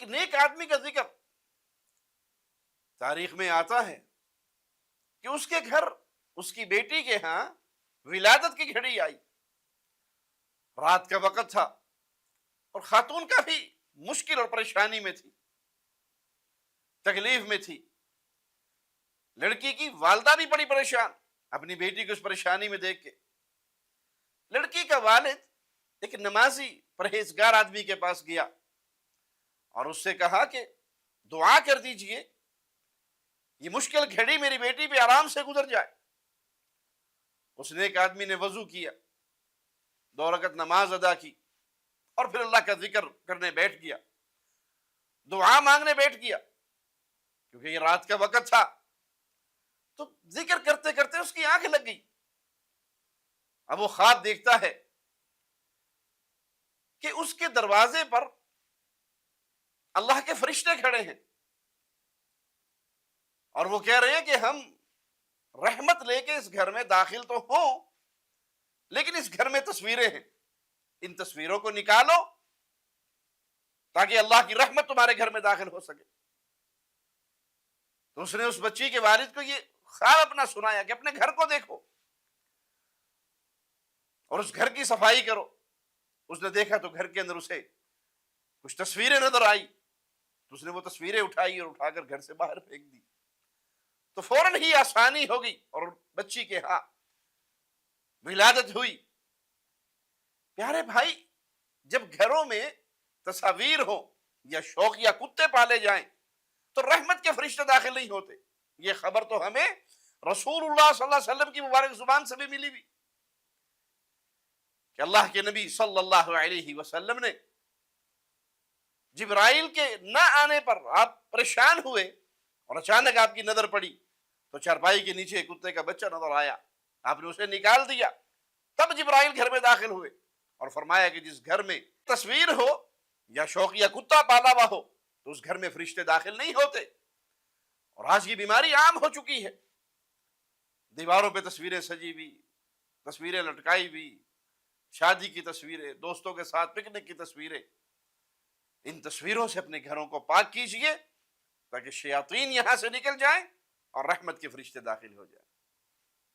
نیک آدمی کا ذکر تاریخ میں آتا ہے کہ اس کے گھر اس کی بیٹی کے ہاں ولادت کی گھڑی آئی، رات کا وقت تھا اور خاتون کا بھی مشکل اور پریشانی میں تھی، تکلیف میں تھی۔ لڑکی کی والدہ بھی بڑی پریشان اپنی بیٹی کو اس پریشانی میں دیکھ کے۔ لڑکی کا والد ایک نمازی پرہیزگار آدمی کے پاس گیا اور اس سے کہا کہ دعا کر دیجئے یہ مشکل گھڑی میری بیٹی پہ آرام سے گزر جائے۔ اس نے ایک آدمی نے وضو کیا، 2 رکعت نماز ادا کی اور پھر اللہ کا ذکر کرنے بیٹھ گیا، دعا مانگنے بیٹھ گیا، کیونکہ یہ رات کا وقت تھا۔ تو ذکر کرتے کرتے اس کی آنکھ لگ گئی۔ اب وہ خواب دیکھتا ہے کہ اس کے دروازے پر اللہ کے فرشتے کھڑے ہیں اور وہ کہہ رہے ہیں کہ ہم رحمت لے کے اس گھر میں داخل تو ہوں، لیکن اس گھر میں تصویریں ہیں، ان تصویروں کو نکالو تاکہ اللہ کی رحمت تمہارے گھر میں داخل ہو سکے۔ تو اس نے اس بچی کے والد کو یہ خواب اپنا سنایا کہ اپنے گھر کو دیکھو اور اس گھر کی صفائی کرو۔ اس نے دیکھا تو گھر کے اندر اسے کچھ تصویریں نظر آئی، تو اس نے وہ تصویریں اٹھائی اور اٹھا کر گھر سے باہر پھینک دی۔ تو فوراً ہی آسانی ہوگی اور بچی کے ہاں ولادت ہوئی۔ پیارے بھائی، جب گھروں میں تصاویر ہو یا شوق یا کتے پالے جائیں تو رحمت کے فرشتے داخل نہیں ہوتے۔ یہ خبر تو ہمیں رسول اللہ صلی اللہ علیہ وسلم کی مبارک زبان سے بھی ملی کہ اللہ کے نبی صلی اللہ علیہ وسلم نے جبرائیل کے نہ آنے پر آپ پریشان ہوئے اور اچانک آپ کی نظر پڑی تو چارپائی کے نیچے کتے کا بچہ نظر آیا، آپ نے اسے نکال دیا۔ تب جبرائیل گھر میں داخل ہوئے اور فرمایا کہ جس گھر میں تصویر ہو یا شوقیہ کتا پالا ہوا ہو تو اس گھر میں فرشتے داخل نہیں ہوتے۔ اور آج یہ بیماری عام ہو چکی ہے، دیواروں پہ تصویریں سجی ہوئی، تصویریں لٹکائی ہوئی، شادی کی تصویریں، دوستوں کے ساتھ پکنک کی تصویریں۔ ان تصویروں سے اپنے گھروں کو پاک کیجئے تاکہ شیاطین یہاں سے نکل جائیں اور رحمت کے فرشتے داخل ہو جائیں۔